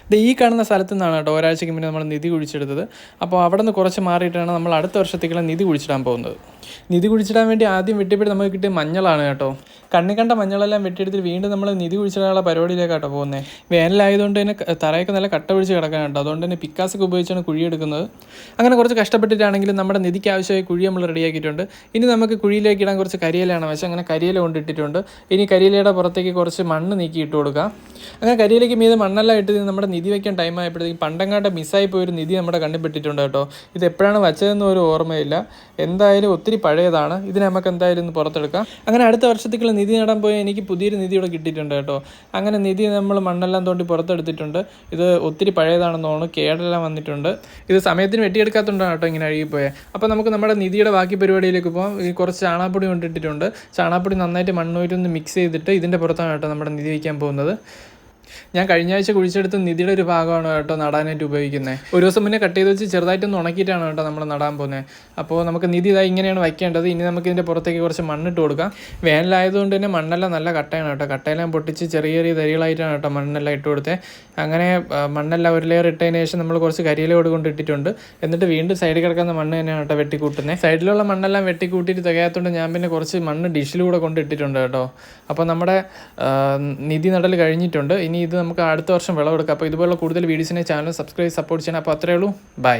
ഇത് ഈ കാണുന്ന സ്ഥലത്തു നിന്നാണ് കേട്ടോ ഒരാഴ്ചയ്ക്ക് മുന്നേ നമ്മൾ നിധി കുഴിച്ചെടുത്തത്. അപ്പോൾ അവിടെ നിന്ന് കുറച്ച് മാറിയിട്ടാണ് നമ്മൾ അടുത്ത വർഷത്തേക്കുള്ള നിധി കുഴിച്ചിടാൻ പോകുന്നത്. നിധി കുഴിച്ചിടാൻ വേണ്ടി ആദ്യം വെട്ടിയപ്പോൾ നമുക്ക് കിട്ടിയ മഞ്ഞളാണ് കേട്ടോ. കണ്ണി കണ്ട മഞ്ഞളെല്ലാം വെട്ടിയെടുത്തിട്ട് വീണ്ടും നമ്മൾ നിധി കുഴിച്ചിടാനുള്ള പരിപാടിയിലേക്കാട്ടോ പോകുന്നത്. വേനലായതുകൊണ്ട് തന്നെ തറയൊക്കെ നല്ല കട്ട പിടിച്ച് കിടക്കാൻ കേട്ടോ. അതുകൊണ്ട് തന്നെ പിക്കാസൊക്കെ ഉപയോഗിച്ചാണ് കുഴിയെടുക്കുന്നത്. അങ്ങനെ കുറച്ച് കഷ്ടപ്പെട്ടിട്ടാണെങ്കിലും നമ്മുടെ നിധിക്ക് ആവശ്യമായ കുഴി നമ്മൾ റെഡിയാക്കിയിട്ടുണ്ട്. ഇനി നമുക്ക് കുഴിയിലേക്ക് ഇടാൻ കുറച്ച് കരിയിലാണ് പക്ഷേ അങ്ങനെ കരിയില കൊണ്ടിട്ടിട്ടുണ്ട്. ഇനി കരിയിലയുടെ പുറത്തേക്ക് കുറച്ച് മണ്ണ് നീക്കി ഇട്ട് കൊടുക്കാം. അങ്ങനെ കരിയിലേക്ക് മീതെ മണ്ണെല്ലാം ഇട്ട് നമ്മുടെ നിധി വയ്ക്കാൻ ടൈം ആയപ്പോഴത്തേക്കും പണ്ടങ്ങാണ്ട് മിസ്സായി പോയൊരു നിധി നമ്മുടെ കണ്ണിൽ പെട്ടിട്ടുണ്ട് കേട്ടോ. ഇത് എപ്പോഴാണ് വച്ചതെന്ന് ഒരു ഓർമ്മയില്ല. എന്തായാലും ഒത്തിരി പഴയതാണ്. ഇതിനെ നമുക്ക് എന്തായാലും ഒന്ന് പുറത്തെടുക്കാം. അങ്ങനെ അടുത്ത വർഷത്തേക്കുള്ള നിധി നേടാൻ പോയി എനിക്ക് പുതിയൊരു നിധി ഇവിടെ കിട്ടിയിട്ടുണ്ട് കേട്ടോ. അങ്ങനെ നിധി നമ്മൾ മണ്ണെല്ലാം തോണ്ടി പുറത്തെടുത്തിട്ടുണ്ട്. ഇത് ഒത്തിരി പഴയതാണെന്ന് തോന്നുന്നു, കേടെല്ലാം വന്നിട്ടുണ്ട്. ഇത് സമയത്തിന് വെട്ടിയെടുക്കാത്തതുകൊണ്ടാണ് കേട്ടോ ഇങ്ങനെ അഴുകിപ്പോയത്. അപ്പോൾ നമുക്ക് നമ്മുടെ നിധിയുടെ ബാക്കി പരിപാടിയിലേക്ക് പോകാം. ഈ കുറച്ച് ചാണകപ്പൊടി കൊണ്ടിട്ടിട്ടുണ്ട്. ചാണകപ്പൊടി നന്നായിട്ട് മണ്ണൂരിന്ന് മിക്സ് ചെയ്തിട്ട് ഇതിൻ്റെ പുറത്താണ് കേട്ടോ നമ്മുടെ നിധി വയ്ക്കാൻ പോകുന്നത്. ഞാൻ കഴിഞ്ഞ ആഴ്ച കുഴിച്ചെടുത്ത് നിധിയുടെ ഒരു ഭാഗമാണ് കേട്ടോ നടാനായിട്ട് ഉപയോഗിക്കുന്നത്. ഒരു ദിവസം മുന്നേ കട്ട് ചെയ്ത് വെച്ച് ചെറുതായിട്ടൊന്ന് ഉണക്കിയിട്ടാണ് കേട്ടോ നമ്മൾ നടാൻ പോകുന്നത്. അപ്പോൾ നമുക്ക് നിധി ഇതായി ഇങ്ങനെയാണ് വയ്ക്കേണ്ടത്. ഇനി നമുക്ക് ഇതിൻ്റെ പുറത്തേക്ക് കുറച്ച് മണ്ണിട്ട് കൊടുക്കാം. വേനലായതുകൊണ്ട് തന്നെ മണ്ണെല്ലാം നല്ല കട്ടയാണ് കേട്ടോ. കട്ടയെല്ലാം പൊട്ടിച്ച് ചെറിയ ചെറിയ തരികളായിട്ടാണ് കേട്ടോ മണ്ണെല്ലാം ഇട്ട് കൊടുത്തത്. അങ്ങനെ മണ്ണെല്ലാം ഒരു ലെയർ ഇട്ടതിന് ശേഷം നമ്മൾ കുറച്ച് കരിയിലോട് കൊണ്ടിട്ടിട്ടുണ്ട്. എന്നിട്ട് വീണ്ടും സൈഡിൽ കിടക്കുന്ന മണ്ണ് തന്നെയാണ് കേട്ടോ വെട്ടിക്കൂട്ടുന്നത്. സൈഡിലുള്ള മണ്ണെല്ലാം വെട്ടിക്കൂട്ടിയിട്ട് തികയാത്തതുകൊണ്ട് ഞാൻ പിന്നെ കുറച്ച് മണ്ണ് ഡിഷിലൂടെ കൊണ്ടിട്ടിട്ടുണ്ട് കേട്ടോ. അപ്പോൾ നമ്മുടെ നിധി നടൽ കഴിഞ്ഞിട്ടുണ്ട്. ഇനി ഇത് നമുക്ക് അടുത്ത വർഷം വിളവെടുക്കാം. അപ്പോൾ ഇതുപോലുള്ള കൂടുതൽ വീഡിയോസിനെ ചാനൽ സബ്സ്ക്രൈബ് സപ്പോർട്ട് ചെയ്യണം. അപ്പോൾ അത്രയേ ഉള്ളൂ. ബൈ.